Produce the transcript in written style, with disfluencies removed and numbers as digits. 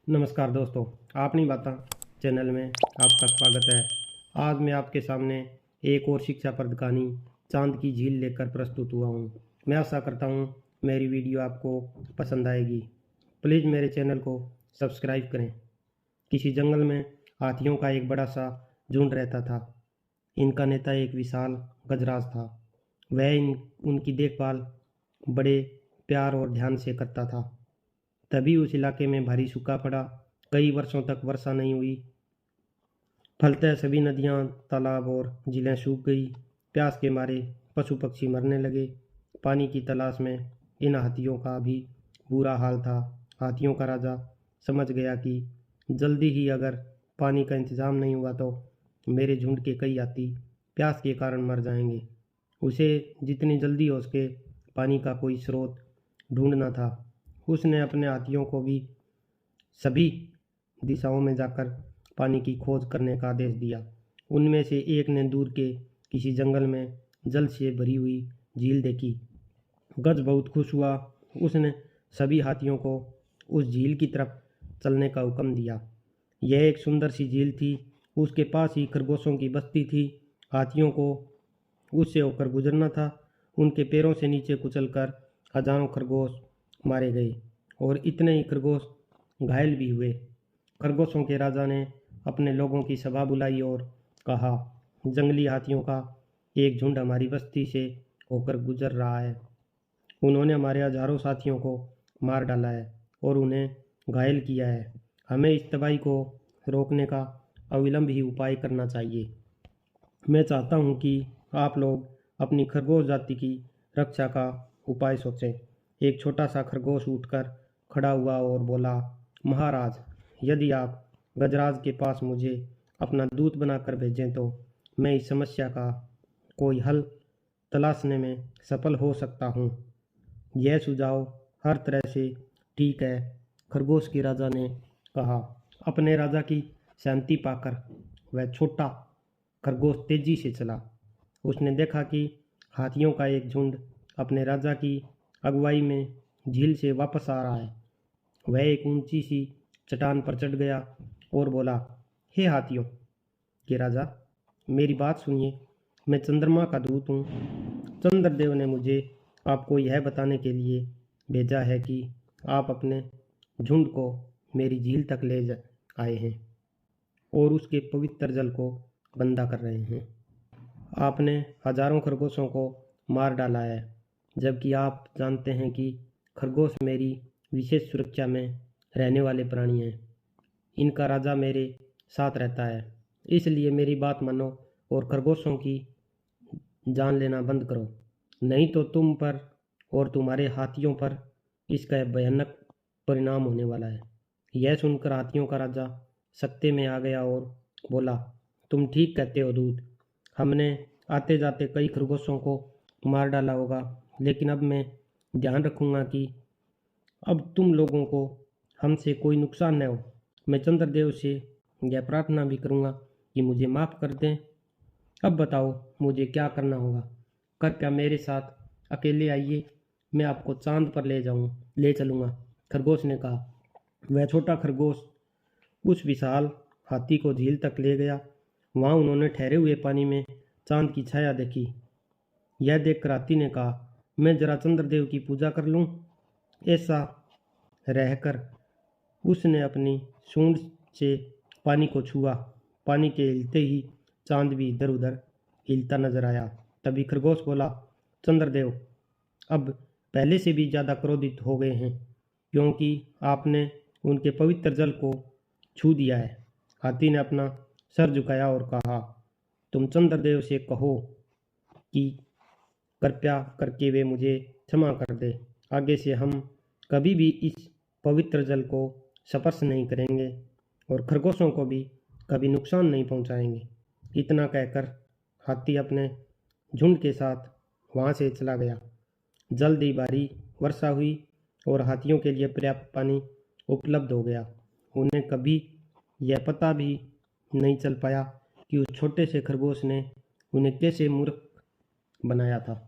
नमस्कार दोस्तों, आपनी बाता चैनल में आपका स्वागत है। आज मैं आपके सामने एक और शिक्षाप्रद कहानी चांद की झील लेकर प्रस्तुत हुआ हूँ। मैं आशा करता हूँ मेरी वीडियो आपको पसंद आएगी। प्लीज़ मेरे चैनल को सब्सक्राइब करें। किसी जंगल में हाथियों का एक बड़ा सा झुंड रहता था। इनका नेता एक विशाल गजराज था। वह उनकी देखभाल बड़े प्यार और ध्यान से करता था। तभी उस इलाके में भारी सूखा पड़ा। कई वर्षों तक वर्षा नहीं हुई। फलतः सभी नदियां, तालाब और झीलें सूख गई। प्यास के मारे पशु पक्षी मरने लगे। पानी की तलाश में इन हाथियों का भी बुरा हाल था। हाथियों का राजा समझ गया कि जल्दी ही अगर पानी का इंतजाम नहीं हुआ तो मेरे झुंड के कई हाथी प्यास के कारण मर जाएंगे। उसे जितनी जल्दी हो सके पानी का कोई स्रोत ढूंढना था। उसने अपने हाथियों को भी सभी दिशाओं में जाकर पानी की खोज करने का आदेश दिया। उनमें से एक ने दूर के किसी जंगल में जल से भरी हुई झील देखी। गज बहुत खुश हुआ। उसने सभी हाथियों को उस झील की तरफ चलने का हुक्म दिया। यह एक सुंदर सी झील थी। उसके पास ही खरगोशों की बस्ती थी। हाथियों को उससे होकर गुजरना था। उनके पैरों से नीचे कुचलकर हजारों खरगोश मारे गए और इतने ही खरगोश घायल भी हुए। खरगोशों के राजा ने अपने लोगों की सभा बुलाई और कहा, जंगली हाथियों का एक झुंड हमारी बस्ती से होकर गुजर रहा है। उन्होंने हमारे हजारों साथियों को मार डाला है और उन्हें घायल किया है। हमें इस तबाही को रोकने का अविलंब ही उपाय करना चाहिए। मैं चाहता हूँ कि आप लोग अपनी खरगोश जाति की रक्षा का उपाय सोचें। एक छोटा सा खरगोश उठकर खड़ा हुआ और बोला, महाराज, यदि आप गजराज के पास मुझे अपना दूत बनाकर भेजें तो मैं इस समस्या का कोई हल तलाशने में सफल हो सकता हूँ। यह सुझाव हर तरह से ठीक है, खरगोश के राजा ने कहा। अपने राजा की शांति पाकर वह छोटा खरगोश तेजी से चला। उसने देखा कि हाथियों का एक झुंड अपने राजा की अगुवाई में झील से वापस आ रहा है। वह एक ऊंची सी चट्टान पर चढ़ गया और बोला, हे हाथियों के राजा, मेरी बात सुनिए। मैं चंद्रमा का दूत हूँ। चंद्रदेव ने मुझे आपको यह बताने के लिए भेजा है कि आप अपने झुंड को मेरी झील तक ले आए हैं और उसके पवित्र जल को गंदा कर रहे हैं। आपने हजारों खरगोशों को मार डाला है, जबकि आप जानते हैं कि खरगोश मेरी विशेष सुरक्षा में रहने वाले प्राणी हैं। इनका राजा मेरे साथ रहता है। इसलिए मेरी बात मानो और खरगोशों की जान लेना बंद करो, नहीं तो तुम पर और तुम्हारे हाथियों पर इसका भयानक परिणाम होने वाला है। यह सुनकर हाथियों का राजा सत्ते में आ गया और बोला, तुम ठीक कहते हो दूत। हमने आते जाते कई खरगोशों को मार डाला होगा, लेकिन अब मैं ध्यान रखूंगा कि अब तुम लोगों को हमसे कोई नुकसान न हो। मैं चंद्रदेव से यह प्रार्थना भी करूंगा कि मुझे माफ़ कर दें। अब बताओ मुझे क्या करना होगा। कृपया मेरे साथ अकेले आइए, मैं आपको चांद पर ले चलूँगा, खरगोश ने कहा। वह छोटा खरगोश उस विशाल हाथी को झील तक ले गया। वहाँ उन्होंने ठहरे हुए पानी में चांद की छाया देखी। यह देखकर हाथी ने कहा, मैं जरा चंद्रदेव की पूजा कर लूँ। ऐसा रहकर उसने अपनी सूंड से पानी को छुआ। पानी के हिलते ही चांद भी इधर उधर हिलता नजर आया। तभी खरगोश बोला, चंद्रदेव अब पहले से भी ज़्यादा क्रोधित हो गए हैं, क्योंकि आपने उनके पवित्र जल को छू दिया है। हाथी ने अपना सर झुकाया और कहा, तुम चंद्रदेव से कहो कि कृपया करके वे मुझे क्षमा कर दे। आगे से हम कभी भी इस पवित्र जल को स्पर्श नहीं करेंगे और खरगोशों को भी कभी नुकसान नहीं पहुंचाएंगे। इतना कहकर हाथी अपने झुंड के साथ वहां से चला गया। जल्द ही भारी वर्षा हुई और हाथियों के लिए पर्याप्त पानी उपलब्ध हो गया। उन्हें कभी यह पता भी नहीं चल पाया कि उस छोटे से खरगोश ने उन्हें कैसे मूर्ख बनाया था।